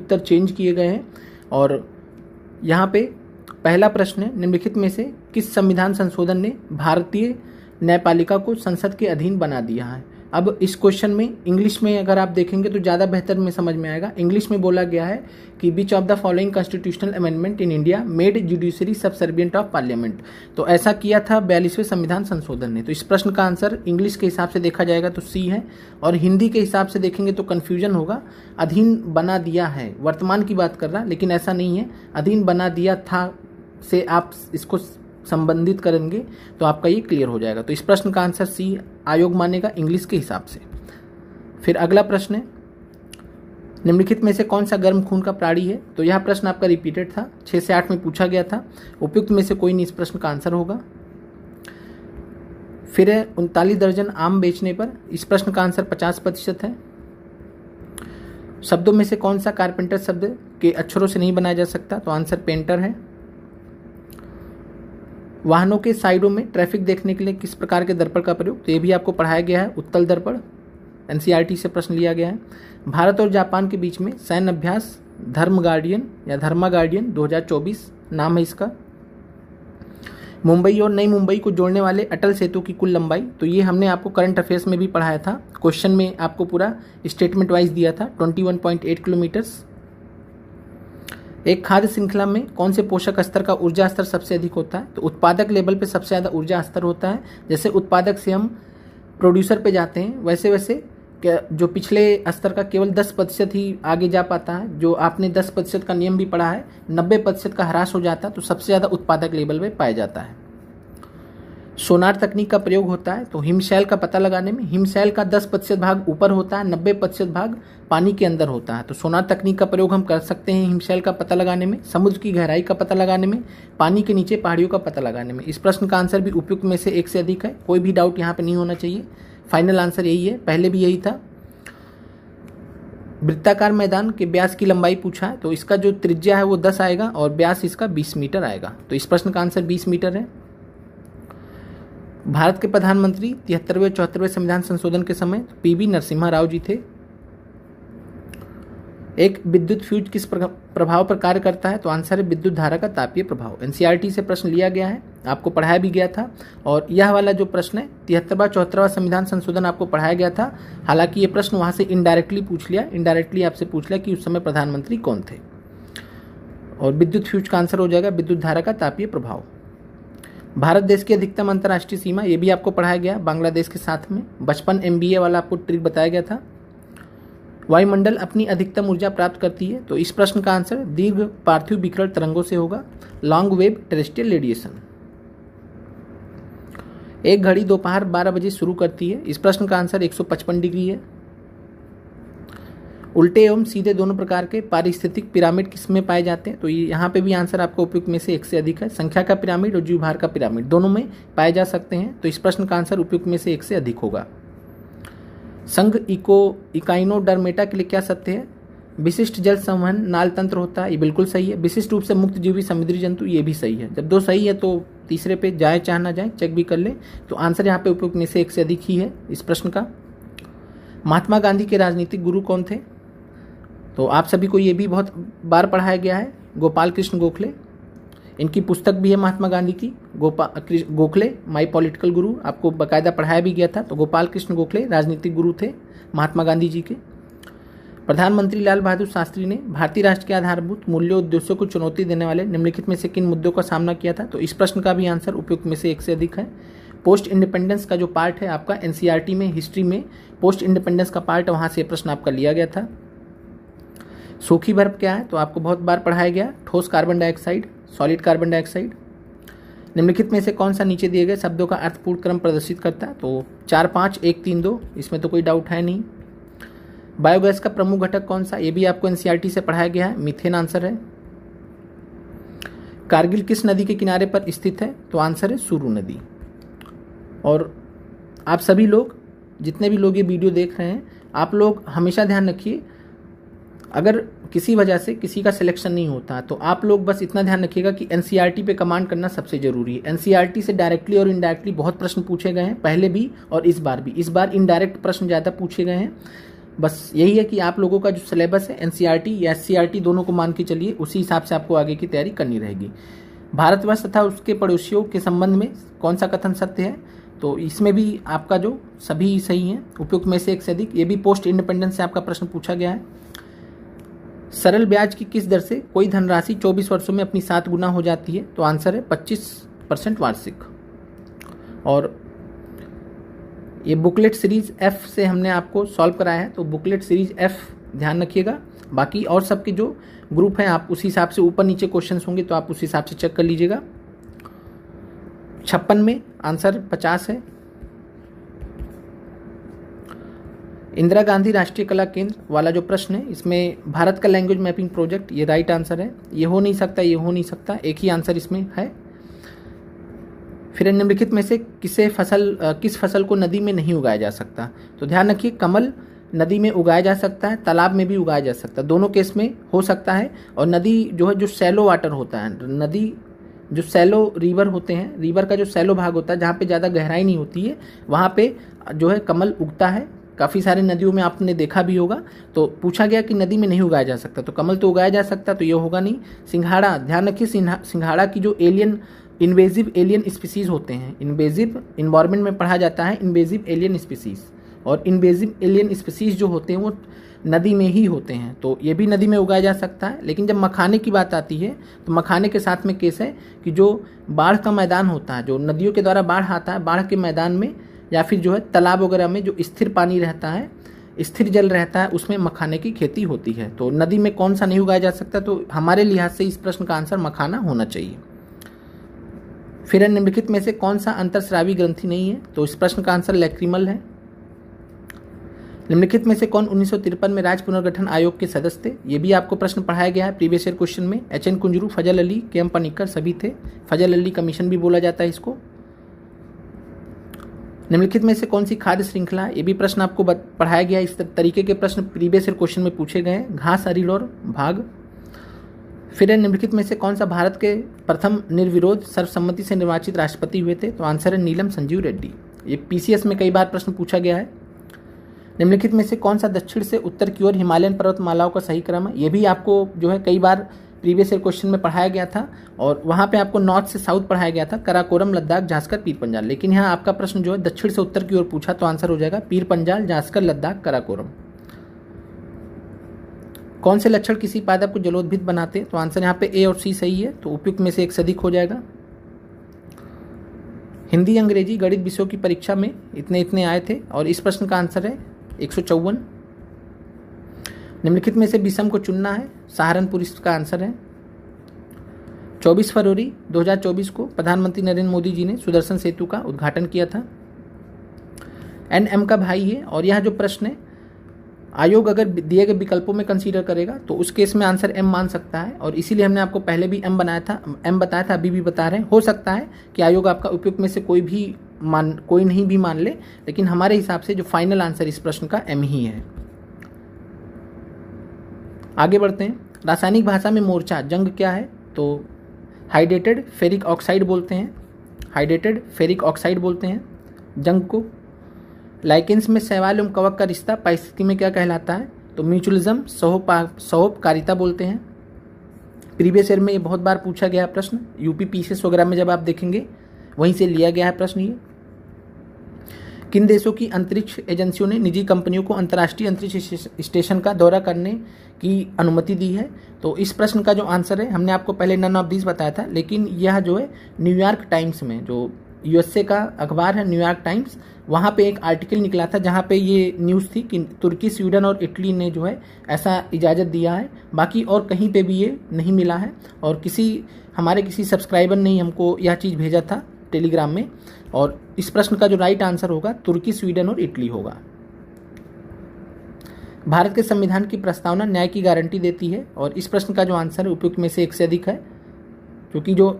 उत्तर change किए गए हैं। और यहाँ पे पहला प्रश्न है, निम्नलिखित में से किस संविधान संशोधन ने भारतीय न्यायपालिका को संसद के अधीन बना दिया है। अब इस क्वेश्चन में इंग्लिश में अगर आप देखेंगे तो ज़्यादा बेहतर में समझ में आएगा। इंग्लिश में बोला गया है कि which of the following constitutional amendment in India made judiciary subservient of parliament. तो ऐसा किया था 42वें संविधान संशोधन ने। तो इस प्रश्न का आंसर इंग्लिश के हिसाब से देखा जाएगा तो सी है, और हिंदी के हिसाब से देखेंगे तो कन्फ्यूजन होगा। अधीन बना दिया है, वर्तमान की बात कर रहा, लेकिन ऐसा नहीं है। अधीन बना दिया था से आप इसको संबंधित करेंगे तो आपका ये क्लियर हो जाएगा। तो इस प्रश्न का आंसर सी आयोग मानेगा इंग्लिश के हिसाब से। फिर अगला प्रश्न है, निम्नलिखित में से कौन सा गर्म खून का प्राणी है। तो यह प्रश्न आपका रिपीटेड था, 6 से 8 में पूछा गया था। उपयुक्त में से कोई नहीं इस प्रश्न का आंसर होगा। फिर है 39 दर्जन आम बेचने पर, इस प्रश्न का आंसर 50% है। शब्दों में से कौन सा कारपेंटर शब्द के अक्षरों से नहीं बनाया जा सकता। तो आंसर पेंटर है। वाहनों के साइडों में ट्रैफिक देखने के लिए किस प्रकार के दर्पण का प्रयोग। तो ये भी आपको पढ़ाया गया है, उत्तल दर्पण, एनसीईआरटी से प्रश्न लिया गया है। भारत और जापान के बीच में सैन्य अभ्यास धर्म गार्डियन या धर्मा गार्डियन 2024 नाम है इसका। मुंबई और नई मुंबई को जोड़ने वाले अटल सेतु की कुल लंबाई। तो ये हमने आपको करंट अफेयर्स में भी पढ़ाया था, क्वेश्चन में आपको पूरा स्टेटमेंट वाइज दिया था, 21.8 किलोमीटर्स। एक खाद्य श्रृंखला में कौन से पोषक स्तर का ऊर्जा स्तर सबसे अधिक होता है। तो उत्पादक लेवल पे सबसे ज़्यादा ऊर्जा स्तर होता है। जैसे उत्पादक से हम प्रोड्यूसर पे जाते हैं, वैसे वैसे जो पिछले स्तर का केवल 10% ही आगे जा पाता है। जो आपने 10% का नियम भी पढ़ा है, 90% का ह्रास हो जाता है, तो सबसे ज़्यादा उत्पादक लेवल पे पाया जाता है। सोनार तकनीक का प्रयोग होता है तो हिमशैल का पता लगाने में। हिमशैल का 10% भाग ऊपर होता है, 90% भाग पानी के अंदर होता है। तो सोनार तकनीक का प्रयोग हम कर सकते हैं हिमशैल का पता लगाने में, समुद्र की गहराई का पता लगाने में, पानी के नीचे पहाड़ियों का पता लगाने में। इस प्रश्न का आंसर भी उपयुक्त में से एक से अधिक है, कोई भी डाउट यहाँ पे नहीं होना चाहिए। फाइनल आंसर यही है, पहले भी यही था। वृत्ताकार मैदान के व्यास की लंबाई पूछा है, तो इसका जो त्रिज्या है वो 10 आएगा और व्यास इसका 20 मीटर आएगा। तो इस प्रश्न का आंसर 20 मीटर है। भारत के प्रधानमंत्री 73वें 74वें संविधान संशोधन के समय पीवी नरसिम्हा राव जी थे। एक विद्युत फ्यूज किस प्रभाव पर कार्य करता है। तो आंसर है विद्युत धारा का तापीय प्रभाव। एनसीईआरटी से प्रश्न लिया गया है, आपको पढ़ाया भी गया था। और यह वाला जो प्रश्न है 73वां 74वां संविधान संशोधन आपको पढ़ाया गया था। हालांकि ये प्रश्न वहां से इनडायरेक्टली पूछ लिया, इनडायरेक्टली आपसे पूछ लिया कि उस समय प्रधानमंत्री कौन थे। और विद्युत फ्यूज का आंसर हो जाएगा विद्युत धारा का तापीय प्रभाव। भारत देश की अधिकतम अंतर्राष्ट्रीय सीमा, ये भी आपको पढ़ाया गया बांग्लादेश के साथ में। 55 MBA वाला आपको ट्रिक बताया गया था। वायुमंडल अपनी अधिकतम ऊर्जा प्राप्त करती है। तो इस प्रश्न का आंसर दीर्घ पार्थिव विकिरण तरंगों से होगा, लॉन्ग वेव टेरेस्ट्रियल रेडिएशन। एक घड़ी दोपहर 12 बजे शुरू करती है। इस प्रश्न का आंसर 155 डिग्री है। उल्टे एवं सीधे दोनों प्रकार के पारिस्थितिक पिरामिड किसमें पाए जाते हैं। तो यहाँ पे भी आंसर आपको उपयुक्त में से एक से अधिक है। संख्या का पिरामिड और जीवभार का पिरामिड दोनों में पाए जा सकते हैं। तो इस प्रश्न का आंसर उपयुक्त में से एक से अधिक होगा। संघ इकाइनोडर्मेटा के लिए क्या सत्य है। विशिष्ट जल संवहन नाल तंत्र होता है, ये बिल्कुल सही है। विशिष्ट रूप से मुक्त जीवी समुद्री जंतु, ये भी सही है। जब दो सही है तो तीसरे पे जाए चाहे ना जाए चेक भी कर ले। तो आंसर यहाँ पे उपयुक्त में से एक से अधिक ही है इस प्रश्न का। महात्मा गांधी के राजनीतिक गुरु कौन थे। तो आप सभी को ये भी बहुत बार पढ़ाया गया है, गोपाल कृष्ण गोखले। इनकी पुस्तक भी है महात्मा गांधी की, गोखले माई पॉलिटिकल गुरु, आपको बाकायदा पढ़ाया भी गया था। तो गोपाल कृष्ण गोखले राजनीतिक गुरु थे महात्मा गांधी जी के। प्रधानमंत्री लाल बहादुर शास्त्री ने भारतीय राष्ट्र के आधारभूत मूल्यों उद्देश्यों को चुनौती देने वाले निम्नलिखित में से किन मुद्दों का सामना किया था। तो इस प्रश्न का भी आंसर उपयुक्त में से एक से अधिक है। पोस्ट इंडिपेंडेंस का जो पार्ट है आपका एनसीईआरटी में हिस्ट्री में पोस्ट इंडिपेंडेंस का पार्ट है, वहाँ से प्रश्न आपका लिया गया था। सूखी बर्फ क्या है। तो आपको बहुत बार पढ़ाया गया, ठोस carbon dioxide, solid carbon dioxide. निम्नलिखित में से कौन सा नीचे दिए गए शब्दों का अर्थपूर्ण क्रम प्रदर्शित करता है। तो 4 5 1 3 2, इसमें तो कोई डाउट है नहीं। बायोगैस का प्रमुख घटक कौन सा, ये भी आपको एनसीईआरटी से पढ़ाया गया है, मीथेन आंसर है। कारगिल किस नदी के किनारे पर स्थित है। तो आंसर है सुरू नदी। और आप सभी लोग जितने भी लोग ये वीडियो देख रहे हैं, आप लोग हमेशा ध्यान रखिए, अगर किसी वजह से किसी का सिलेक्शन नहीं होता तो आप लोग बस इतना ध्यान रखिएगा कि एनसीईआरटी पे कमांड करना सबसे जरूरी है। एनसीईआरटी से डायरेक्टली और इनडायरेक्टली बहुत प्रश्न पूछे गए हैं, पहले भी और इस बार भी। इस बार इनडायरेक्ट प्रश्न ज़्यादा पूछे गए हैं। बस यही है कि आप लोगों का जो सिलेबस है एनसीईआरटी या एससीईआरटी दोनों को मान के चलिए, उसी हिसाब से आपको आगे की तैयारी करनी रहेगी। भारतवर्ष तथा उसके पड़ोसियों के संबंध में कौन सा कथन सत्य है, तो इसमें भी आपका जो सभी सही है, उपयुक्त में से एक से अधिक। ये भी पोस्ट इंडिपेंडेंस से आपका प्रश्न पूछा गया है। सरल ब्याज की किस दर से कोई धनराशि 24 वर्षों में अपनी 7 गुना हो जाती है, तो आंसर है 25% वार्षिक। और ये बुकलेट सीरीज F से हमने आपको सॉल्व कराया है, तो बुकलेट सीरीज F ध्यान रखिएगा। बाकी और सबके जो ग्रुप हैं आप उसी हिसाब से ऊपर नीचे क्वेश्चंस होंगे तो आप उस हिसाब से चेक कर लीजिएगा। 56 में आंसर 50 है। इंदिरा गांधी राष्ट्रीय कला केंद्र वाला जो प्रश्न है, इसमें भारत का लैंग्वेज मैपिंग प्रोजेक्ट, ये राइट आंसर है। ये हो नहीं सकता, ये हो नहीं सकता, एक ही आंसर इसमें है। फिर निम्नलिखित में से किस फसल को नदी में नहीं उगाया जा सकता, तो ध्यान रखिए कमल नदी में उगाया जा सकता है, तालाब में भी उगाया जा सकता है, दोनों केस में हो सकता है। और नदी जो है, जो सैलो वाटर होता है, नदी जो सैलो रिवर होते हैं, रिवर का जो सैलो भाग होता है जहाँ पे ज़्यादा गहराई नहीं होती है, वहाँ पे जो है कमल उगता है। काफ़ी सारे नदियों में आपने देखा भी होगा। तो पूछा गया कि नदी में नहीं उगाया जा सकता, तो कमल तो उगाया जा सकता, तो ये होगा नहीं। सिंघाड़ा, ध्यान रखिए सिंघाड़ा की जो इन्वेजिव एलियन स्पीसीज होते हैं, इन्वेजिव इन्वायरमेंट में पढ़ा जाता है इन्वेजिव एलियन स्पीसीज, और इन्वेजिव एलियन स्पीसीज जो होते हैं वो नदी में ही होते हैं, तो ये भी नदी में उगाया जा सकता है। लेकिन जब मखाने की बात आती है तो मखाने के साथ में केस है कि जो बाढ़ का मैदान होता है, जो नदियों के द्वारा बाढ़ आता है, बाढ़ के मैदान में या फिर जो है तालाब वगैरह में जो स्थिर पानी रहता है, स्थिर जल रहता है, उसमें मखाने की खेती होती है। तो नदी में कौन सा नहीं उगाया जा सकता, तो हमारे लिहाज से इस प्रश्न का आंसर मखाना होना चाहिए। फिर निम्नलिखित में से कौन सा अंतरस्रावी ग्रंथि नहीं है, तो इस प्रश्न का आंसर लैक्रिमल है। निम्नलिखित में से कौन 1953 में राज्य पुनर्गठन आयोग के सदस्य थे, ये भी आपको प्रश्न पढ़ाया गया है प्रीवियस ईयर क्वेश्चन में। HN कुंजरू, फजल अली, KM पनिक्कर सभी थे। फजल अली कमीशन भी बोला जाता है इसको। निम्नलिखित में से कौन सी खाद्य श्रृंखला, ये भी प्रश्न आपको पढ़ाया गया है। इस तरीके के प्रश्न प्रीवियस ईयर क्वेश्चन में पूछे गए हैं। घास, अरिल और भाग। फिर निम्नलिखित में से कौन सा भारत के प्रथम निर्विरोध सर्वसम्मति से निर्वाचित राष्ट्रपति हुए थे, तो आंसर है नीलम संजीव रेड्डी। ये PCS में कई बार प्रश्न पूछा गया है। निम्नलिखित में से कौन सा दक्षिण से उत्तर की ओर हिमालयन पर्वतमालाओं का सही क्रम है, ये भी आपको जो है कई बार प्रीवियस ईयर क्वेश्चन में पढ़ाया गया था, और वहाँ पे आपको नॉर्थ से साउथ पढ़ाया गया था, कराकोरम, लद्दाख, जास्कर, पीर पंजाल। लेकिन यहाँ आपका प्रश्न जो है दक्षिण से उत्तर की ओर पूछा, तो आंसर हो जाएगा पीर पंजाल, जास्कर, लद्दाख, कराकोरम। कौन से लक्षण किसी पादप को जलोद्भिद बनाते हैं, तो आंसर यहाँ पे A और C सही है, तो उपयुक्त में से एक से अधिक हो जाएगा। हिंदी, अंग्रेजी, गणित विषयों की परीक्षा में इतने आए थे, और इस प्रश्न का आंसर है 154। निम्नलिखित में से विषम को चुनना है, सहारनपुर इसका आंसर है। 24 फरवरी 2024 को प्रधानमंत्री नरेंद्र मोदी जी ने सुदर्शन सेतु का उद्घाटन किया था। NM का भाई है, और यह जो प्रश्न है, आयोग अगर दिए गए विकल्पों में कंसीडर करेगा तो उस केस में आंसर M मान सकता है, और इसीलिए हमने आपको पहले भी M बताया था, अभी भी बता रहे हैं। हो सकता है कि आयोग आपका उपयुक्त में से कोई नहीं भी मान ले, लेकिन हमारे हिसाब से जो फाइनल आंसर इस प्रश्न का M ही है। आगे बढ़ते हैं। रासायनिक भाषा में मोर्चा जंग क्या है, तो हाइड्रेटेड फेरिक ऑक्साइड बोलते हैं, हाइड्रेटेड फेरिक ऑक्साइड बोलते हैं जंग को। लाइकेंस में शैवाल एवं कवक का रिश्ता पारिस्थितिकी में क्या कहलाता है, तो म्यूचुअलिज्म, सहोपकारिता बोलते हैं। प्रीवियस ईयर में ये बहुत बार पूछा गया प्रश्न, UP PCS वगैरह में जब आप देखेंगे वहीं से लिया गया है प्रश्न ये। किन देशों की अंतरिक्ष एजेंसियों ने निजी कंपनियों को अंतर्राष्ट्रीय अंतरिक्ष स्टेशन का दौरा करने की अनुमति दी है, तो इस प्रश्न का जो आंसर है, हमने आपको पहले नन ऑफ दीज बताया था, लेकिन यह जो है न्यूयॉर्क टाइम्स में, जो USA का अखबार है न्यूयॉर्क टाइम्स, वहाँ पे एक आर्टिकल निकला था जहाँ पे ये न्यूज़ थी कि तुर्की, स्वीडन और इटली ने जो है ऐसा इजाज़त दिया है। बाकी और कहीं पे भी ये नहीं मिला है, और हमारे किसी सब्सक्राइबर ने हमको यह चीज़ भेजा था टेलीग्राम में, और इस प्रश्न का जो राइट आंसर होगा तुर्की, स्वीडन और इटली होगा। भारत के संविधान की प्रस्तावना न्याय की गारंटी देती है, और इस प्रश्न का जो आंसर है उपयुक्त में से एक से अधिक है, क्योंकि जो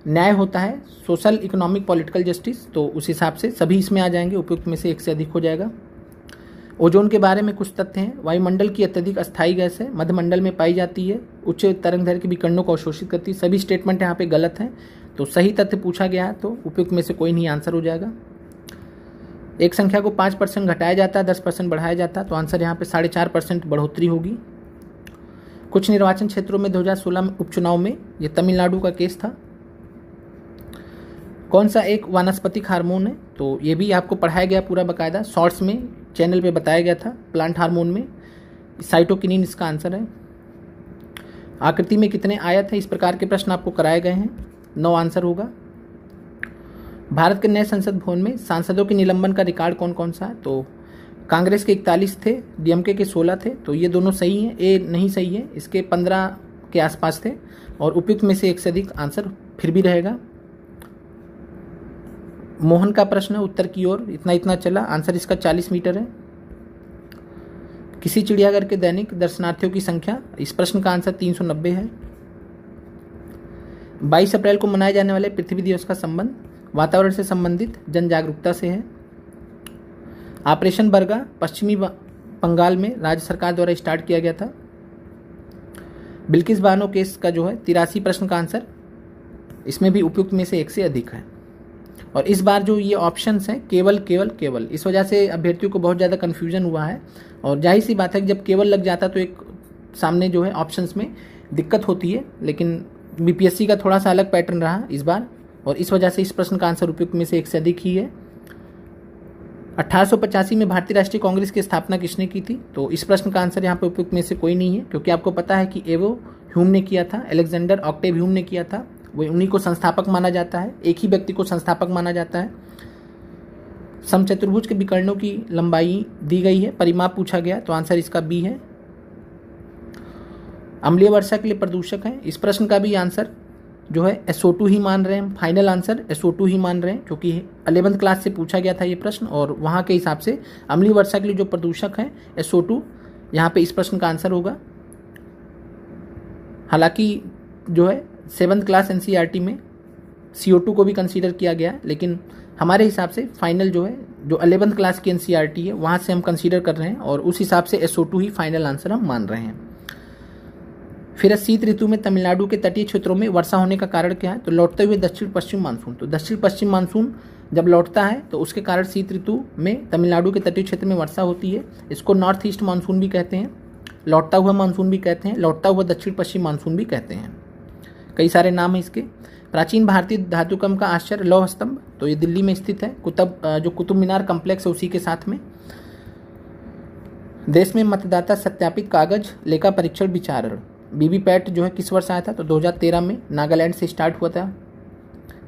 न्याय होता है सोशल, इकोनॉमिक, पॉलिटिकल जस्टिस, तो उस हिसाब से सभी इसमें आ जाएंगे, उपयुक्त में से एक से अधिक हो जाएगा। ओजोन के बारे में कुछ तथ्य हैं। वायुमंडल की अत्यधिक अस्थायी गैस है, मध्यमंडल में पाई जाती है, उच्च तरंगदैर्घ्य के विकिरणों को अवशोषित करती है। सभी स्टेटमेंट यहाँ पे गलत हैं, तो सही तथ्य पूछा गया है, तो उपयुक्त में से कोई नहीं आंसर हो जाएगा। एक संख्या को 5% घटाया जाता है, 10% बढ़ाया जाता है, तो आंसर यहाँ पे 4.5% बढ़ोतरी होगी। कुछ निर्वाचन क्षेत्रों में 2016 में उपचुनाव में, ये तमिलनाडु का केस था, कौन सा एक वानस्पतिक हार्मोन है, तो ये भी आपको पढ़ाया गया पूरा बकायदा, शॉर्ट्स में चैनल पे बताया गया था। प्लांट हार्मोन में साइटोकिनिन इसका आंसर है। आकृति में कितने आयत है, इस प्रकार के प्रश्न आपको कराए गए हैं, 9 आंसर होगा। भारत के नए संसद भवन में सांसदों के निलंबन का रिकॉर्ड कौन कौन सा है, तो कांग्रेस के 41 थे, डीएमके के 16 थे, तो ये दोनों सही हैं, ए नहीं सही है, इसके 15 के आसपास थे, और उपयुक्त में से एक से अधिक आंसर फिर भी रहेगा। मोहन का प्रश्न उत्तर की ओर इतना इतना चला, आंसर इसका 40 मीटर है। किसी चिड़ियाघर के दैनिक दर्शनार्थियों की संख्या, इस प्रश्न का आंसर 390 है। 22 अप्रैल को मनाए जाने वाले पृथ्वी दिवस का संबंध वातावरण से संबंधित जन जागरूकता से है। ऑपरेशन बरगा पश्चिमी बंगाल में राज्य सरकार द्वारा स्टार्ट किया गया था। बिल्किस बानो केस का जो है 83 प्रश्न का आंसर, इसमें भी उपयुक्त में से एक से अधिक है। और इस बार जो ये ऑप्शंस हैं केवल केवल केवल, इस वजह से अभ्यर्थियों को बहुत ज़्यादा कन्फ्यूजन हुआ है, और जाहिर सी बात है कि जब केवल लग जाता तो एक सामने जो है ऑप्शंस में दिक्कत होती है, लेकिन बीपीएससी का थोड़ा सा अलग पैटर्न रहा इस बार, और इस वजह से इस प्रश्न का आंसर उपयुक्त में से एक से अधिक ही है। 1885 में भारतीय राष्ट्रीय कांग्रेस की स्थापना किसने की थी, तो इस प्रश्न का आंसर यहाँ पे उपयुक्त में से कोई नहीं है, क्योंकि आपको पता है कि एवो ह्यूम ने किया था, अलेक्जेंडर ऑक्टेव ह्यूम ने किया था, वो उन्हीं को संस्थापक माना जाता है, एक ही व्यक्ति को संस्थापक माना जाता है। समचतुर्भुज के विकर्णों की लंबाई दी गई है, परिमाप पूछा गया, तो आंसर इसका बी है। अम्लीय वर्षा के लिए प्रदूषक है, इस प्रश्न का भी आंसर जो है SO2 ही मान रहे हैं, फाइनल आंसर SO2 ही मान रहे हैं, क्योंकि 11th क्लास से पूछा गया था ये प्रश्न, और वहाँ के हिसाब से अम्लीय वर्षा के लिए जो प्रदूषक है SO2, यहाँ पे इस प्रश्न का आंसर होगा। हालांकि जो है 7th क्लास NCERT में CO2 को भी कंसीडर किया गया, लेकिन हमारे हिसाब से फाइनल जो है जो 11th क्लास की NCERT है वहाँ से हम कंसीडर कर रहे हैं, और उस हिसाब से SO2 ही फाइनल आंसर हम मान रहे हैं। फिर शीत ऋतु में तमिलनाडु के तटीय क्षेत्रों में वर्षा होने का कारण क्या है, तो लौटते हुए दक्षिण पश्चिम मानसून, तो दक्षिण पश्चिम मानसून जब लौटता है तो उसके कारण शीत ऋतु में तमिलनाडु के तटीय क्षेत्र में वर्षा होती है। इसको नॉर्थ ईस्ट मानसून भी कहते हैं, लौटता हुआ मानसून भी कहते हैं, लौटता हुआ दक्षिण पश्चिम मानसून भी कहते हैं, कई सारे नाम हैं इसके। प्राचीन भारतीय धातुकर्म का आश्चर्य लौह स्तंभ, तो ये दिल्ली में स्थित है, कुतुब मीनार कम्प्लेक्स है उसी के साथ में। देश में मतदाता सत्यापित कागज लेखा परीक्षण विचारण, वीवीपैट जो है किस वर्ष आया था, तो 2013 में नागालैंड से स्टार्ट हुआ था।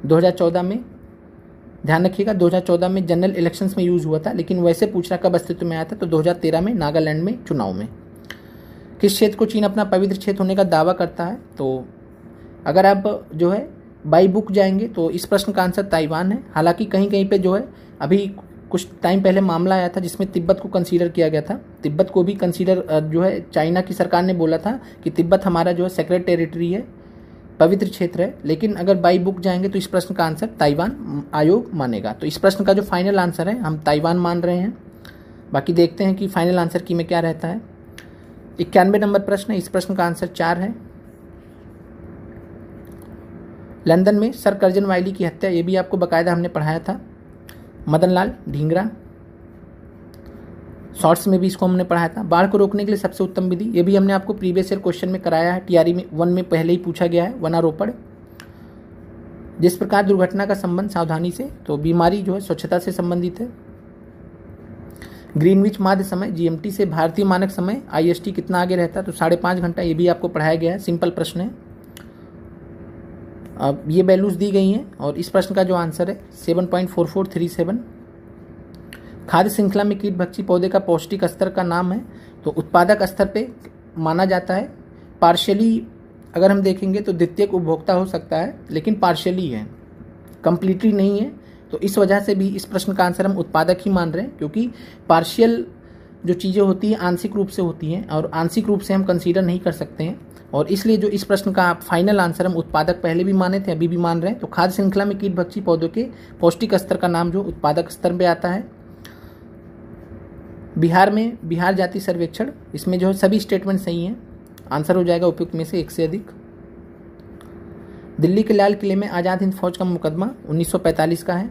2014 में ध्यान रखिएगा, 2014 में जनरल इलेक्शंस में यूज़ हुआ था, लेकिन वैसे पूछ रहा कब अस्तित्व में आया था, तो 2013 में नागालैंड में चुनाव में। किस क्षेत्र को चीन अपना पवित्र क्षेत्र होने का दावा करता है, तो अगर आप जो है बाई बुक जाएंगे तो इस प्रश्न का आंसर ताइवान है। हालांकि कहीं कहीं पे जो है अभी कुछ टाइम पहले मामला आया था जिसमें तिब्बत को कंसीडर किया गया था, तिब्बत को भी कंसीडर जो है चाइना की सरकार ने बोला था कि तिब्बत हमारा जो है सेक्रेट टेरिटरी है, पवित्र क्षेत्र है, लेकिन अगर बाई बुक जाएंगे तो इस प्रश्न का आंसर ताइवान आयोग मानेगा। तो इस प्रश्न का जो फाइनल आंसर है हम ताइवान मान रहे हैं। बाकी देखते हैं कि फाइनल आंसर की में क्या रहता है। 91 नंबर प्रश्न है, इस प्रश्न का आंसर 4 है। लंदन में सर कर्जन वाइली की हत्या, ये भी आपको बकायदा हमने पढ़ाया था, मदन लाल ढींगरा, शॉर्ट्स में भी इसको हमने पढ़ाया था। बाढ़ को रोकने के लिए सबसे उत्तम विधि, ये भी हमने आपको प्रीवियस ईयर क्वेश्चन में कराया है, टीआरई में 1 में पहले ही पूछा गया है, वनारोपण। जिस प्रकार दुर्घटना का संबंध सावधानी से, तो बीमारी जो है स्वच्छता से संबंधित है। ग्रीनविच माध्य समय GMT से भारतीय मानक समय IST कितना आगे रहता है, तो 5.5 घंटा, ये भी आपको पढ़ाया गया है, सिंपल प्रश्न है। अब ये वैल्यूज दी गई हैं और इस प्रश्न का जो आंसर है 7.4437। खाद्य श्रृंखला में कीट भक्षी पौधे का पौष्टिक स्तर का नाम है, तो उत्पादक स्तर पे माना जाता है। पार्शियली अगर हम देखेंगे तो द्वितीयक उपभोक्ता हो सकता है, लेकिन पार्शियली है, कंप्लीटली नहीं है, तो इस वजह से भी इस प्रश्न का आंसर हम उत्पादक ही मान रहे हैं, क्योंकि पार्शियल जो चीज़ें होती हैं आंशिक रूप से होती हैं और आंशिक रूप से हम कंसीडर नहीं कर सकते हैं, और इसलिए जो इस प्रश्न का फाइनल आंसर हम उत्पादक पहले भी माने थे, अभी भी मान रहे हैं। तो खाद्य श्रृंखला में कीट भक्षी पौधों के पौष्टिक स्तर का नाम जो उत्पादक स्तर पे आता है। बिहार में बिहार जाति सर्वेक्षण, इसमें जो है सभी स्टेटमेंट सही हैं, आंसर हो जाएगा उपयुक्त में से एक से अधिक। दिल्ली के लाल किले में आज़ाद हिंद फौज का मुकदमा 1945 का है।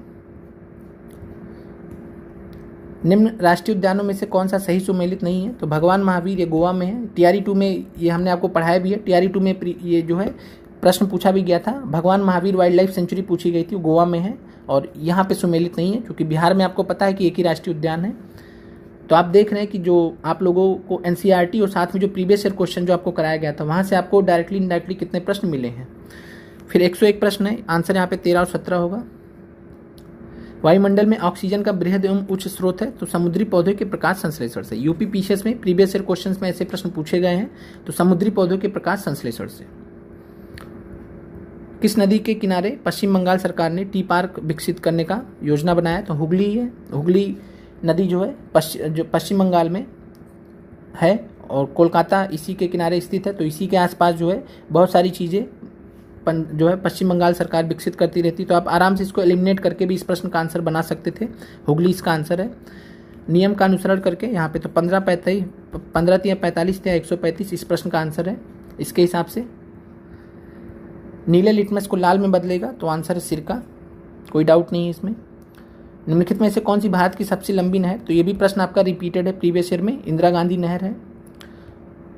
निम्न राष्ट्रीय उद्यानों में से कौन सा सही सुमेलित नहीं है? तो भगवान महावीर ये गोवा में है। टीआरई 2 में ये हमने आपको पढ़ाया भी है। टीआरई 2 में ये जो है प्रश्न पूछा भी गया था। भगवान महावीर वाइल्ड लाइफ सेंचुरी पूछी गई थी, गोवा में है और यहाँ पे सुमेलित नहीं है क्योंकि बिहार में आपको पता है कि एक ही राष्ट्रीय उद्यान है। तो आप देख रहे हैं कि जो आप लोगों को एनसीईआरटी और साथ में जो प्रीवियस ईयर क्वेश्चन जो आपको कराया गया था वहाँ से आपको डायरेक्टली इनडायरेक्टली कितने प्रश्न मिले हैं। फिर 101 प्रश्न है, आंसर यहाँ पे 13 और 17 होगा। वायुमंडल में ऑक्सीजन का बृहद एवं उच्च स्रोत है, तो समुद्री पौधों के प्रकाश संश्लेषण से। यूपी पीसीएस में प्रीवियस ईयर क्वेश्चंस में ऐसे प्रश्न पूछे गए हैं, तो समुद्री पौधों के प्रकाश संश्लेषण से। किस नदी के किनारे पश्चिम बंगाल सरकार ने टी पार्क विकसित करने का योजना बनाया? तो हुगली है। हुगली नदी जो है पश्चिम बंगाल में है और कोलकाता इसी के किनारे स्थित है, तो इसी के आसपास जो है बहुत सारी चीज़ें जो है पश्चिम बंगाल सरकार विकसित करती रहती। तो आप आराम से इसको एलिमिनेट करके भी इस प्रश्न का आंसर बना सकते थे। हुगली इसका आंसर है। नियम का अनुसरण करके यहाँ पे तो 15 या 45 या 135 इस प्रश्न का आंसर है। इसके हिसाब से नीले लिटमस को लाल में बदलेगा, तो आंसर है सिरका, कोई डाउट नहीं है इसमें। निम्नलिखित में से कौन सी भारत की सबसे लंबी नहर? तो ये भी प्रश्न आपका रिपीटेड है प्रीवियस ईयर में, इंदिरा गांधी नहर है।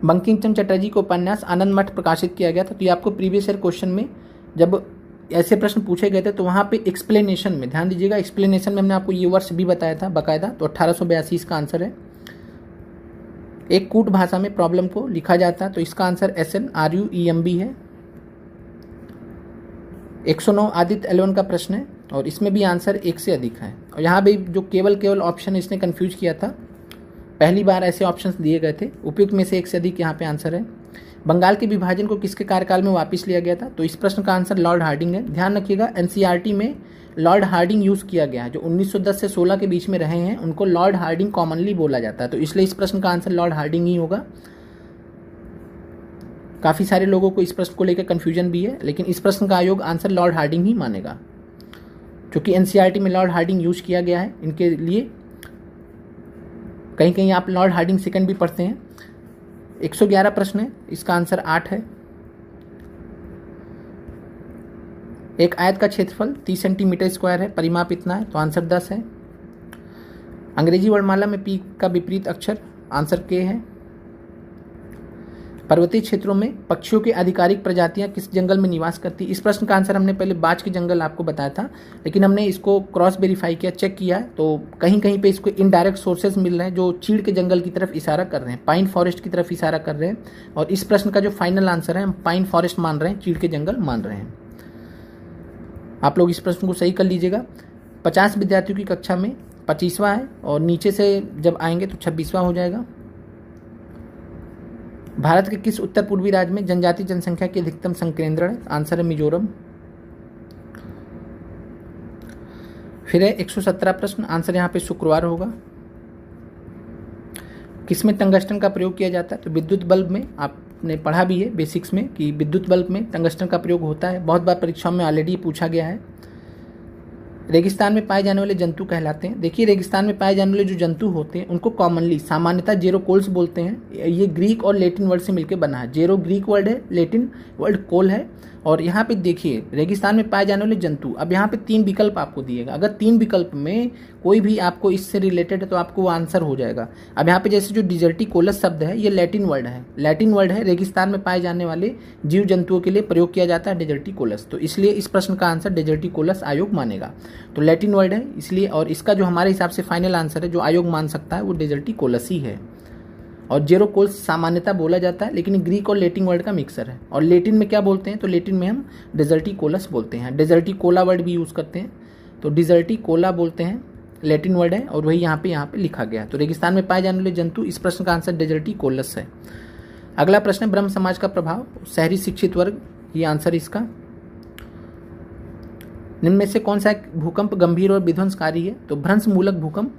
बंकिम चंद्र चटर्जी को उपन्यास आनंद मठ प्रकाशित किया गया था, तो ये आपको प्रीवियस ईयर क्वेश्चन में जब ऐसे प्रश्न पूछे गए थे तो वहाँ पे एक्सप्लेनेशन में ध्यान दीजिएगा, एक्सप्लेनेशन में हमने आपको ये वर्ष भी बताया था बाकायदा, तो 1882 इसका आंसर है। एक कूट भाषा में प्रॉब्लम को लिखा जाता है, तो इसका आंसर SNRUEMB है। 109 आदित्य L1 का प्रश्न है और इसमें भी आंसर 1 से अधिक है। और यहाँ भी जो केवल ऑप्शन इसने कंफ्यूज किया था, पहली बार ऐसे ऑप्शंस दिए गए थे। उपयुक्त में से 1 से अधिक यहाँ पे आंसर है। बंगाल के विभाजन को किसके कार्यकाल में वापस लिया गया था? तो इस प्रश्न का आंसर लॉर्ड हार्डिंग है। ध्यान रखिएगा एनसीईआरटी में लॉर्ड हार्डिंग यूज़ किया गया है। जो 1910 से 16 के बीच में रहे हैं उनको लॉर्ड हार्डिंग कॉमनली बोला जाता है, तो इसलिए इस प्रश्न का आंसर लॉर्ड हार्डिंग ही होगा। काफ़ी सारे लोगों को इस प्रश्न को लेकर कन्फ्यूजन भी है, लेकिन इस प्रश्न का आयोग आंसर लॉर्ड हार्डिंग ही मानेगा क्योंकि एनसीईआरटी में लॉर्ड हार्डिंग यूज किया गया है इनके लिए। कहीं कहीं आप लॉर्ड हार्डिंग सेकंड भी पढ़ते हैं। 111 प्रश्न है, इसका आंसर 8 है। एक आयत का क्षेत्रफल 30 सेंटीमीटर स्क्वायर है, परिमाप इतना है, तो आंसर 10 है। अंग्रेजी वर्णमाला में पी का विपरीत अक्षर, आंसर के है। पर्वतीय क्षेत्रों में पक्षियों की आधिकारिक प्रजातियां किस जंगल में निवास करती? इस प्रश्न का आंसर हमने पहले बाज के जंगल आपको बताया था, लेकिन हमने इसको क्रॉस वेरीफाई किया, चेक किया, तो कहीं कहीं पे इसको इनडायरेक्ट सोर्सेज मिल रहे हैं जो चीड़ के जंगल की तरफ इशारा कर रहे हैं, पाइन फॉरेस्ट की तरफ इशारा कर रहे हैं। और इस प्रश्न का जो फाइनल आंसर है हम पाइन फॉरेस्ट मान रहे हैं, चीड़ के जंगल मान रहे हैं। आप लोग इस प्रश्न को सही कर लीजिएगा। 50 विद्यार्थियों की कक्षा में 25वां है और नीचे से जब आएंगे तो 26वां हो जाएगा। भारत के किस उत्तर पूर्वी राज्य में जनजाति जनसंख्या की अधिकतम संकेंद्रण है? आंसर है मिजोरम। फिर है 117 प्रश्न, आंसर यहाँ पे शुक्रवार होगा। किसमें टंगस्टन का प्रयोग किया जाता है? तो विद्युत बल्ब में, आपने पढ़ा भी है बेसिक्स में कि विद्युत बल्ब में टंगस्टन का प्रयोग होता है, बहुत बार परीक्षाओं में ऑलरेडी पूछा गया है। रेगिस्तान में पाए जाने वाले जंतु कहलाते हैं। देखिए रेगिस्तान में पाए जाने वाले जो जंतु होते हैं उनको कॉमनली सामान्यतः जेरोकोल्स बोलते हैं। ये ग्रीक और लैटिन वर्ड से मिलकर बना है। जेरो ग्रीक वर्ड है, लैटिन वर्ड कोल है। और यहाँ पे देखिए रेगिस्तान में पाए जाने वाले जंतु, अब यहाँ पे 3 विकल्प आपको दिएगा। अगर 3 विकल्प में कोई भी आपको इससे रिलेटेड है तो आपको वो आंसर हो जाएगा। अब यहाँ पे जैसे जो डिजर्टिकोलस शब्द है ये लैटिन वर्ड है, रेगिस्तान में पाए जाने वाले जीव जंतुओं के लिए प्रयोग किया जाता है डिजर्टिकोलस, तो इसलिए इस प्रश्न का आंसर डिजर्टिकोलस आयोग मानेगा। तो लैटिन वर्ड है इसलिए, और इसका जो हमारे हिसाब से फाइनल आंसर है जो आयोग मान सकता है वो डिजर्टिकोलस ही है। और जेरोकोल्स सामान्यतः बोला जाता है, लेकिन ग्रीक और लैटिन वर्ड का मिक्सर है। और लैटिन में क्या बोलते हैं? तो लैटिन में हम डिजर्टिकोलस बोलते हैं। डिजर्टिकोला वर्ड भी यूज़ करते हैं, तो डिजर्टिकोला बोलते हैं, लैटिन वर्ड है और वही यहाँ पे लिखा गया है। तो रेगिस्तान में पाए जाने वाले जंतु, इस प्रश्न का आंसर डिजर्टिकोलस है। अगला प्रश्न है ब्रह्म समाज का प्रभाव शहरी शिक्षित वर्ग, ये आंसर इसका। निम्न में से कौन सा भूकंप गंभीर और विध्वंसकारी है? तो भ्रंश मूलक भूकंप,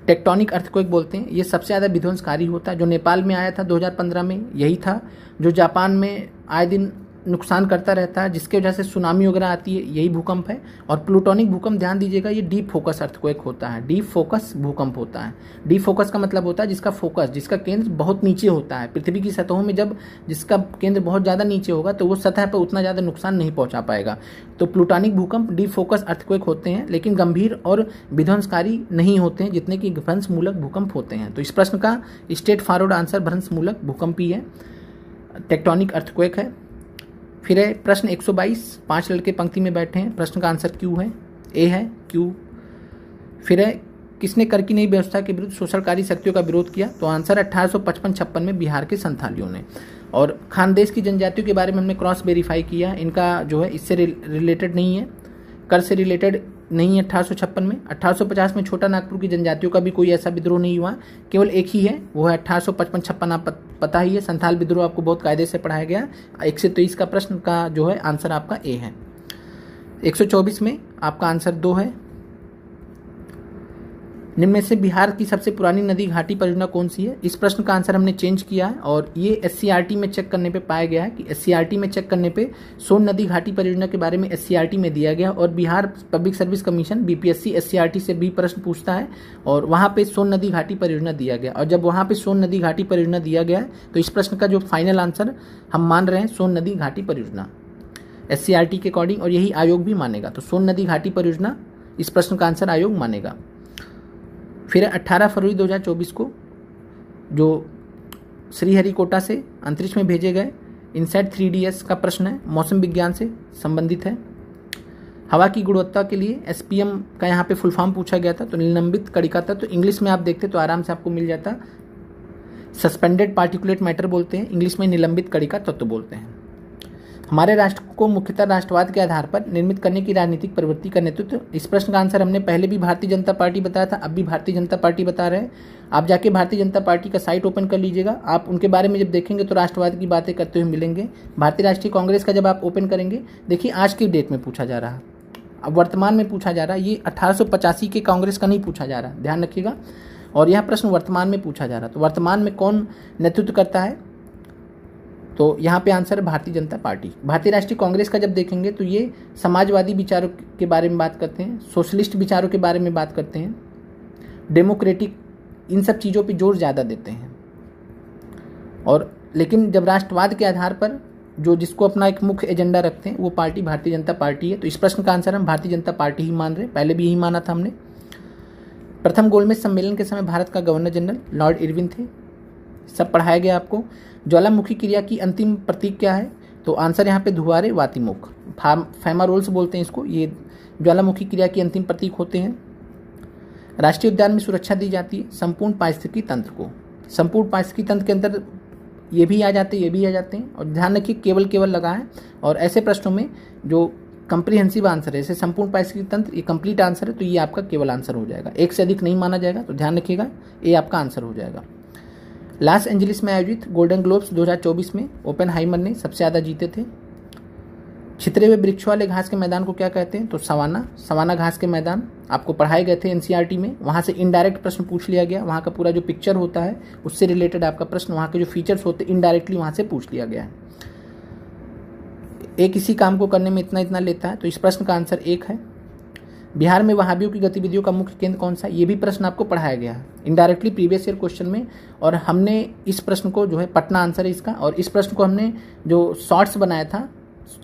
टेक्टोनिक अर्थक्वेक बोलते हैं, ये सबसे ज़्यादा विध्वंसकारी होता है। जो नेपाल में आया था 2015 में यही था। जो जापान में आए दिन नुकसान करता रहता है, जिसके वजह से सुनामी वगैरह आती है, यही भूकंप है। और प्लूटोनिक भूकंप ध्यान दीजिएगा, ये डीप फोकस अर्थक्वेक होता है, डीप फोकस भूकंप होता है। डीप फोकस का मतलब होता है जिसका फोकस, जिसका केंद्र बहुत नीचे होता है। पृथ्वी की सतहों में जब जिसका केंद्र बहुत ज़्यादा नीचे होगा तो वो सतह पर उतना ज़्यादा नुकसान नहीं पहुँचा पाएगा। तो प्लूटोनिक भूकंप डीप फोकस अर्थक्वेक होते हैं, लेकिन गंभीर और विध्वंसकारी नहीं होते हैं जितने कि भ्रंशमूलक भूकंप होते हैं। तो इस प्रश्न का स्ट्रेट फॉरवर्ड आंसर भ्रंशमूलक भूकंप ही है, टेक्टोनिक अर्थक्वेक है। फिर है प्रश्न 122, 5 लड़के पंक्ति में बैठे हैं। प्रश्न का आंसर क्यू है, ए है क्यू। फिर है किसने कर की नई व्यवस्था के विरुद्ध शोषणकारी शक्तियों का विरोध किया? तो आंसर 1855-56 में बिहार के संथालियों ने। और खानदेश की जनजातियों के बारे में हमने क्रॉस वेरीफाई किया, इनका जो है इससे रिलेटेड नहीं है, कर से रिलेटेड नहीं है 1856 में। 1850 में छोटा नागपुर की जनजातियों का भी कोई ऐसा विद्रोह नहीं हुआ, केवल एक ही है, वो है 1855-56। आप पता ही है, संथाल विद्रोह आपको बहुत कायदे से पढ़ाया गया। 123 का प्रश्न का जो है आंसर आपका ए है। 124 में आपका आंसर 2 है। निम्न में से बिहार की सबसे पुरानी नदी घाटी परियोजना कौन सी है? इस प्रश्न का आंसर हमने चेंज किया है और ये एससीईआरटी में चेक करने पे पाया गया है कि एससीईआरटी में चेक करने पे सोन नदी घाटी परियोजना के बारे में एससीईआरटी में दिया गया। और Bihar public service commission BPSC SCERT से भी प्रश्न पूछता है और वहाँ पे सोन नदी घाटी परियोजना दिया गया। और जब वहाँ पे सोन नदी घाटी परियोजना दिया गया तो इस प्रश्न का जो फाइनल आंसर हम मान रहे हैं सोन नदी घाटी परियोजना एससीईआरटी के अकॉर्डिंग, और यही आयोग भी मानेगा। तो सोन नदी घाटी परियोजना इस प्रश्न का आंसर आयोग मानेगा। फिर 18 फरवरी 2024 को जो श्रीहरिकोटा से अंतरिक्ष में भेजे गए इनसैट 3DS का प्रश्न है, मौसम विज्ञान से संबंधित है। हवा की गुणवत्ता के लिए SPM का यहाँ पे फुल फॉर्म पूछा गया था, तो निलंबित कणिका था। तो इंग्लिश में आप देखते तो आराम से आपको मिल जाता, सस्पेंडेड पार्टिकुलेट मैटर बोलते हैं, इंग्लिश में निलंबित कणिका तत्व बोलते हैं। हमारे राष्ट्र को मुख्यतः राष्ट्रवाद के आधार पर निर्मित करने की राजनीतिक प्रवृत्ति का नेतृत्व, इस प्रश्न का आंसर हमने पहले भी भारतीय जनता पार्टी बताया था, अब भी भारतीय जनता पार्टी बता रहे हैं। आप जाके भारतीय जनता पार्टी का साइट ओपन कर लीजिएगा, आप उनके बारे में जब देखेंगे तो राष्ट्रवाद की बातें करते हुए मिलेंगे। भारतीय राष्ट्रीय कांग्रेस का जब आप ओपन करेंगे, देखिए आज की डेट में पूछा जा रहा है, अब वर्तमान में पूछा जा रहा है, ये 1885 के कांग्रेस का नहीं पूछा जा रहा, ध्यान रखिएगा। और यह प्रश्न वर्तमान में पूछा जा रहा है, तो वर्तमान में कौन नेतृत्व करता है? तो यहाँ पे आंसर है भारतीय जनता पार्टी। भारतीय राष्ट्रीय कांग्रेस का जब देखेंगे तो ये समाजवादी विचारों के बारे में बात करते हैं, सोशलिस्ट विचारों के बारे में बात करते हैं, डेमोक्रेटिक, इन सब चीज़ों पे जोर ज़्यादा देते हैं। और लेकिन जब राष्ट्रवाद के आधार पर जो जिसको अपना एक मुख्य एजेंडा रखते हैं वो पार्टी भारतीय जनता पार्टी है। तो इस प्रश्न का आंसर हम भारतीय जनता पार्टी ही मान रहे हैं, पहले भी यही माना था हमने। प्रथम गोलमेज सम्मेलन के समय भारत का गवर्नर जनरल लॉर्ड इरविन थे, सब पढ़ाया गया आपको। ज्वालामुखी क्रिया की अंतिम प्रतीक क्या है? तो आंसर यहाँ पे धुआरे वातिमुख, फैमारोल्स बोलते हैं इसको, ये ज्वालामुखी क्रिया की अंतिम प्रतीक होते हैं। राष्ट्रीय उद्यान में सुरक्षा दी जाती है संपूर्ण पारिस्थितिकी तंत्र को, संपूर्ण पारिस्थितिकी तंत्र के अंदर ये भी आ जाते हैं, ये भी आ जाते हैं। और ध्यान रखिए केवल केवल लगा है, और ऐसे प्रश्नों में जो कंप्रीहेंसिव आंसर है, जैसे संपूर्ण पारिस्थितिकी तंत्र, ये कंप्लीट आंसर है, तो ये आपका केवल आंसर हो जाएगा, एक से अधिक नहीं माना जाएगा। तो ध्यान रखिएगा ये आपका आंसर हो जाएगा। लॉस एंजलिस में आयोजित गोल्डन ग्लोब्स 2024 में ओपेनहाइमर ने सबसे ज़्यादा जीते थे। छितरे हुए वृक्षों वाले घास के मैदान को क्या कहते हैं? तो सवाना, सवाना घास के मैदान आपको पढ़ाए गए थे एनसीईआरटी में, वहाँ से इनडायरेक्ट प्रश्न पूछ लिया गया, वहाँ का पूरा जो पिक्चर होता है उससे रिलेटेड आपका प्रश्न, वहाँ के जो फीचर्स होते हैं इनडायरेक्टली वहाँ से पूछ लिया गया है। एक इसी काम को करने में इतना इतना लेता है, तो इस प्रश्न का आंसर 1 है। बिहार में वहाबियों की गतिविधियों का मुख्य केंद्र कौन सा है? ये भी प्रश्न आपको पढ़ाया गया है इनडायरेक्टली प्रीवियस ईयर क्वेश्चन में, और हमने इस प्रश्न को जो है पटना आंसर है इसका, और इस प्रश्न को हमने जो शॉर्ट्स बनाया था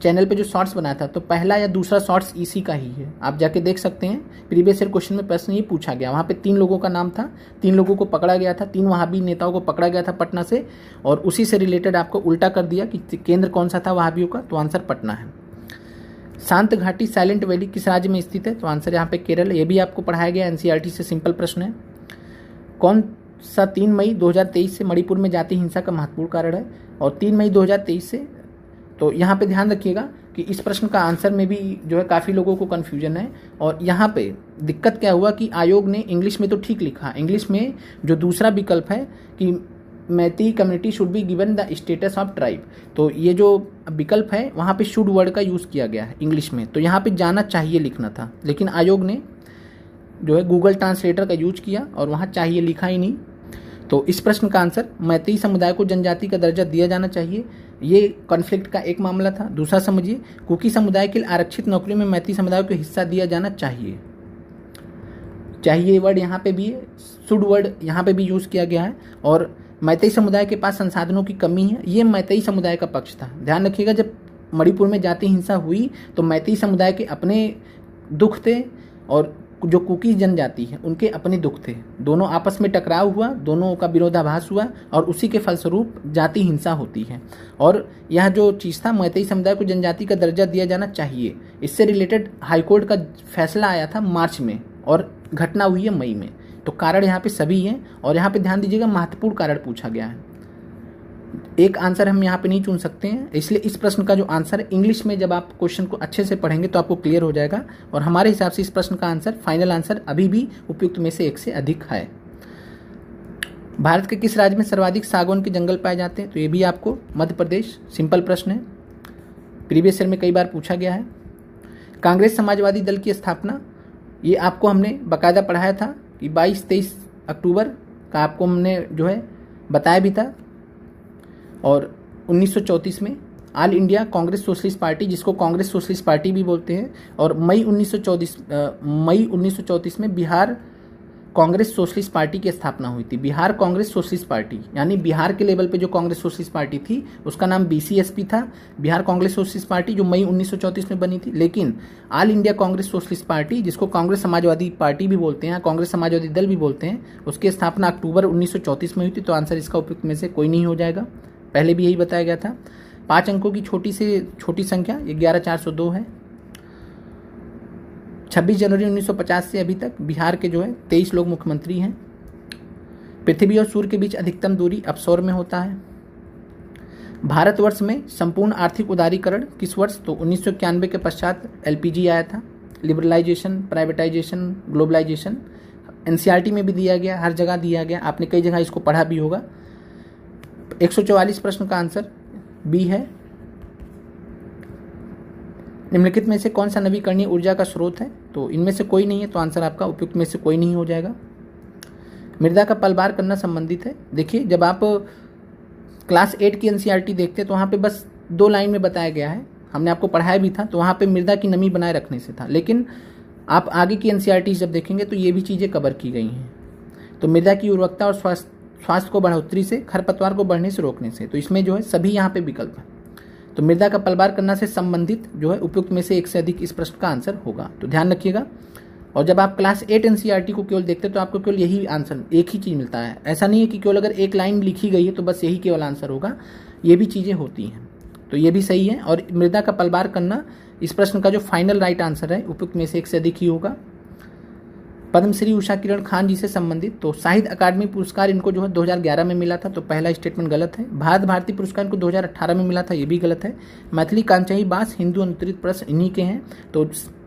चैनल पे, जो शॉर्ट्स बनाया था, तो पहला या दूसरा शॉर्ट्स इसी का ही है, आप जाके देख सकते हैं। प्रीवियस ईयर क्वेश्चन में प्रश्न ये पूछा गया, वहाँ पे 3 लोगों का नाम था, 3 लोगों को पकड़ा गया था, 3 वहाबी नेताओं को पकड़ा गया था पटना से, और उसी से रिलेटेड आपको उल्टा कर दिया कि केंद्र कौन सा था वहाबियों का, तो आंसर पटना है। शांत घाटी साइलेंट वैली किस राज्य में स्थित है? तो आंसर यहाँ पे केरल, ये भी आपको पढ़ाया गया एनसीईआरटी से, सिंपल प्रश्न है। कौन सा 3 मई 2023 से मणिपुर में जाति हिंसा का महत्वपूर्ण कारण है? और 3 मई 2023 से, तो यहाँ पे ध्यान रखिएगा कि इस प्रश्न का आंसर में भी जो है काफ़ी लोगों को कन्फ्यूजन है, और यहाँ पे दिक्कत क्या हुआ कि आयोग ने इंग्लिश में तो ठीक लिखा, इंग्लिश में जो दूसरा विकल्प है कि Meitei community should be given the status of tribe, तो ये जो विकल्प है वहाँ पे शुड वर्ड का यूज़ किया गया है इंग्लिश में, तो यहाँ पे जाना चाहिए लिखना था, लेकिन आयोग ने जो है गूगल ट्रांसलेटर का यूज किया और वहाँ चाहिए लिखा ही नहीं। तो इस प्रश्न का आंसर मैतेई समुदाय को जनजाति का दर्जा दिया जाना चाहिए। ये कॉन्फ्लिक्ट का एक मामला था। दूसरा समझिए, कुकी समुदाय के लिए आरक्षित नौकरियों में मैतेई समुदाय को हिस्सा दिया जाना चाहिए। चाहिए वर्ड यहाँ पे भी है, शुड वर्ड यहाँ पे भी यूज किया गया है। और मैतेई समुदाय के पास संसाधनों की कमी है, ये मैतेई समुदाय का पक्ष था। ध्यान रखिएगा, जब मणिपुर में जाति हिंसा हुई तो मैतेई समुदाय के अपने दुख थे और जो कुकी जनजाति है उनके अपने दुख थे। दोनों आपस में टकराव हुआ, दोनों का विरोधाभास हुआ और उसी के फलस्वरूप जाति हिंसा होती है। और यह जो चीज़ था, मैतेई समुदाय को जनजाति का दर्जा दिया जाना चाहिए, इससे रिलेटेड हाईकोर्ट का फैसला आया था मार्च में और घटना हुई है मई में। तो कारण यहाँ पे सभी हैं और यहाँ पे ध्यान दीजिएगा, महत्वपूर्ण कारण पूछा गया है। एक आंसर हम यहाँ पे नहीं चुन सकते हैं, इसलिए इस प्रश्न का जो आंसर है इंग्लिश में जब आप क्वेश्चन को अच्छे से पढ़ेंगे तो आपको क्लियर हो जाएगा। और हमारे हिसाब से इस प्रश्न का आंसर, फाइनल आंसर अभी भी उपयुक्त में से 1 से अधिक है। भारत के किस राज्य में सर्वाधिक सागौन के जंगल पाए जाते हैं? तो ये भी आपको मध्य प्रदेश, सिंपल प्रश्न है, प्रीवियस ईयर में कई बार पूछा गया है। कांग्रेस समाजवादी दल की स्थापना, ये आपको हमने बाकायदा पढ़ाया था कि 22-23 अक्टूबर का आपको हमने जो है बताया भी था। और 1934 में all India Congress socialist party, जिसको कांग्रेस सोशलिस्ट पार्टी भी बोलते हैं, और मई 1934 में बिहार कांग्रेस सोशलिस्ट पार्टी की स्थापना हुई थी। बिहार कांग्रेस सोशलिस्ट पार्टी यानी बिहार के लेवल पे जो कांग्रेस सोशलिस्ट पार्टी थी उसका नाम BCSP था, बिहार कांग्रेस सोशलिस्ट पार्टी, जो मई 1934 में बनी थी। लेकिन all India Congress socialist party, जिसको कांग्रेस समाजवादी पार्टी भी बोलते हैं, कांग्रेस समाजवादी दल भी बोलते हैं, उसकी स्थापना अक्टूबर 1934 में हुई थी। तो आंसर इसका उपयुक्त में से कोई नहीं हो जाएगा, पहले भी यही बताया गया था। 5 अंकों की छोटी से छोटी संख्या 11402 है। 26 जनवरी 1950 से अभी तक बिहार के जो है 23 लोग मुख्यमंत्री हैं। पृथ्वी और सूर्य के बीच अधिकतम दूरी अपसौर में होता है। भारतवर्ष में संपूर्ण आर्थिक उदारीकरण किस वर्ष? तो 1991 के पश्चात LPG आया था। लिबरलाइजेशन, प्राइवेटाइजेशन, ग्लोबलाइजेशन NCERT में भी दिया गया, हर जगह दिया गया, आपने कई जगह इसको पढ़ा भी होगा। 144 प्रश्न का आंसर बी है। निम्नलिखित में से कौन सा नवीकरणीय ऊर्जा का स्रोत है? तो इनमें से कोई नहीं है, तो आंसर आपका उपयुक्त में से कोई नहीं हो जाएगा। मृदा का पलवार करना संबंधित है। देखिए, जब आप क्लास 8 की NCERT देखते हैं तो वहाँ पे बस 2 लाइन में बताया गया है, हमने आपको पढ़ाया भी था, तो वहाँ पे मृदा की नमी बनाए रखने से था। लेकिन आप आगे की NCERT जब देखेंगे तो ये भी चीज़ें कवर की गई हैं। तो मृदा की उर्वरकता और स्वास्थ्य को बढ़ोतरी से, खरपतवार को बढ़ने से रोकने से, तो इसमें जो है सभी यहाँ पे विकल्प है। तो मृदा का पलवार करना से संबंधित जो है उपयुक्त में से 1 से अधिक इस प्रश्न का आंसर होगा। तो ध्यान रखिएगा। और जब आप क्लास 8 NCERT को केवल देखते हैं तो आपको केवल यही आंसर, एक ही चीज़ मिलता है। ऐसा नहीं है कि केवल अगर एक लाइन लिखी गई है तो बस यही केवल आंसर होगा, ये भी चीज़ें होती हैं। तो ये भी सही है। और मृदा का पलवार करना इस प्रश्न का जो फाइनल राइट आंसर है, उपयुक्त में से 1 से अधिक ही होगा। पद्मश्री उषा किरण खान जी से संबंधित, तो साहित्य अकादमी पुरस्कार इनको जो है 2011 में मिला था, तो पहला स्टेटमेंट गलत है। भारत भारती पुरस्कार इनको 2018 में मिला था, ये भी गलत है। मैथिली कांचाही बास हिंदू अनुत्तरित प्रश्न इन्हीं के हैं, तो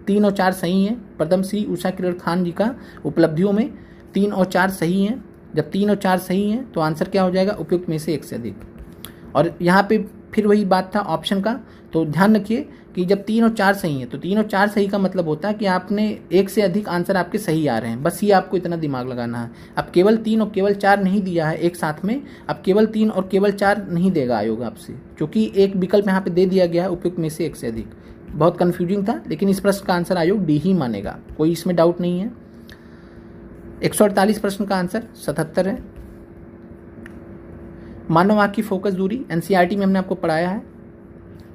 3 और 4 सही हैं। पद्मश्री उषा किरण खान जी का उपलब्धियों में 3 और 4 सही हैं। जब 3 और 4 सही हैं तो आंसर क्या हो जाएगा? उपयुक्त में से 1 से अधिक। और यहाँ पे फिर वही बात था ऑप्शन का, तो ध्यान रखिए कि जब 3 और 4 सही है तो 3 और 4 सही का मतलब होता है कि आपने 1 से अधिक आंसर आपके सही आ रहे हैं। बस ये आपको इतना दिमाग लगाना है। अब केवल 3 और केवल 4 नहीं दिया है एक साथ में, अब केवल 3 और केवल 4 नहीं देगा आयोग आपसे, क्योंकि एक विकल्प यहाँ पे दे दिया गया है उपयुक्त में से 1 से अधिक। बहुत कन्फ्यूजिंग था, लेकिन इस प्रश्न का आंसर आयोग डी ही मानेगा, कोई इसमें डाउट नहीं है। 148 प्रश्न का आंसर 77 है। मानव आँख की फोकस दूरी NCERT में हमने आपको पढ़ाया है।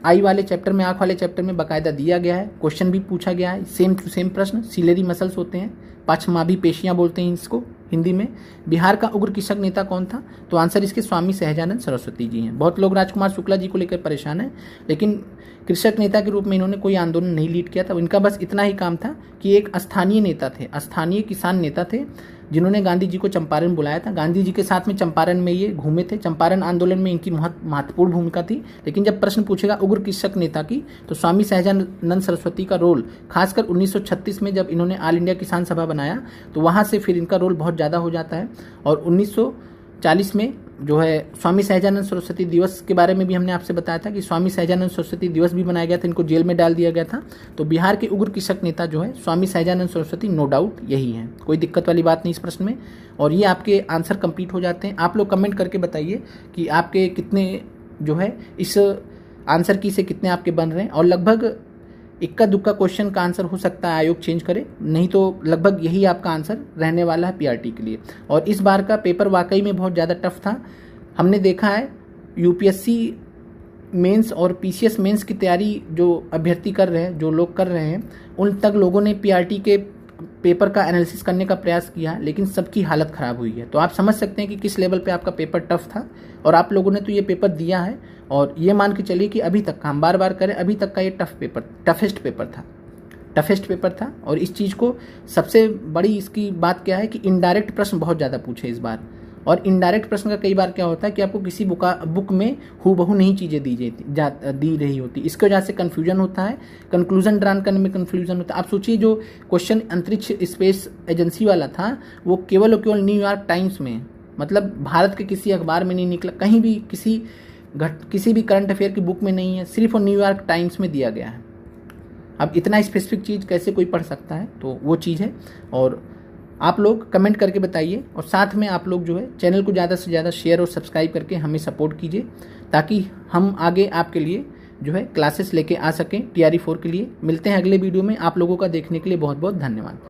आई वाले चैप्टर में, आँख वाले चैप्टर में बाकायदा दिया गया है, क्वेश्चन भी पूछा गया है, सेम टू सेम प्रश्न। सिलेरी मसल्स होते हैं, पाछमाभी पेशियां बोलते हैं इसको हिंदी में। बिहार का उग्र कृषक नेता कौन था? तो आंसर इसके स्वामी सहजानंद सरस्वती जी हैं। बहुत लोग राजकुमार शुक्ला जी को लेकर परेशान हैं, लेकिन कृषक नेता के रूप में इन्होंने कोई आंदोलन नहीं लीड किया था। इनका बस इतना ही काम था कि एक स्थानीय नेता थे, स्थानीय किसान नेता थे, जिन्होंने गांधी जी को चंपारण बुलाया था। गांधी जी के साथ में चंपारण में ये घूमे थे। चंपारण आंदोलन में इनकी महत्वपूर्ण भूमिका थी। लेकिन जब प्रश्न पूछेगा उग्र कृषक नेता की, तो स्वामी सहजानंद सरस्वती का रोल, खासकर 1936 में जब इन्होंने ऑल इंडिया किसान सभा बनाया, तो वहाँ से फिर इनका रोल बहुत ज़्यादा हो जाता है। और 1940 में जो है स्वामी सहजानंद सरस्वती दिवस के बारे में भी हमने आपसे बताया था कि स्वामी सहजानंद सरस्वती दिवस भी मनाया गया था, इनको जेल में डाल दिया गया था। तो बिहार के उग्र कृषक नेता जो है स्वामी सहजानंद सरस्वती, नो डाउट यही है, कोई दिक्कत वाली बात नहीं इस प्रश्न में। और ये आपके आंसर कंप्लीट हो जाते हैं। आप लोग कमेंट करके बताइए कि आपके कितने जो है इस आंसर की से कितने आपके बन रहे हैं। और लगभग इक्का दुक्का क्वेश्चन का आंसर हो सकता है आयोग चेंज करे, नहीं तो लगभग यही आपका आंसर रहने वाला है पीआरटी के लिए। और इस बार का पेपर वाकई में बहुत ज़्यादा टफ था। हमने देखा है यूपीएससी मेंस और पीसीएस मेंस की तैयारी जो अभ्यर्थी कर रहे हैं, जो लोग कर रहे हैं, उन तक लोगों ने पीआरटी के पेपर का एनालिसिस करने का प्रयास किया, लेकिन सबकी हालत ख़राब हुई है। तो आप समझ सकते हैं कि किस लेवल पे आपका पेपर टफ था। और आप लोगों ने तो ये पेपर दिया है, और ये मान के चलिए कि अभी तक का, हम बार बार करें, अभी तक का ये टफेस्ट पेपर था। और इस चीज़ को सबसे बड़ी इसकी बात क्या है कि इनडायरेक्ट प्रश्न बहुत ज़्यादा पूछे इस बार। और इनडायरेक्ट प्रश्न का कई बार क्या होता है कि आपको किसी बुक में हूबहू नहीं चीज़ें दी रही होती, इसकी वजह से कन्फ्यूजन होता है, कंक्लूजन ड्रान करने में कन्फ्यूजन होता है। आप सोचिए जो क्वेश्चन अंतरिक्ष स्पेस एजेंसी वाला था, वो केवल और केवल न्यूयॉर्क टाइम्स में, मतलब भारत के किसी अखबार में नहीं निकला, कहीं भी किसी भी करंट अफेयर की बुक में नहीं है, सिर्फ न्यूयॉर्क टाइम्स में दिया गया है। अब इतना स्पेसिफिक चीज़ कैसे कोई पढ़ सकता है, तो वो चीज़ है। और आप लोग कमेंट करके बताइए, और साथ में आप लोग जो है चैनल को ज़्यादा से ज़्यादा शेयर और सब्सक्राइब करके हमें सपोर्ट कीजिए, ताकि हम आगे आपके लिए जो है क्लासेस लेके आ सकें TRE 4 के लिए। मिलते हैं अगले वीडियो में। आप लोगों का देखने के लिए बहुत बहुत धन्यवाद।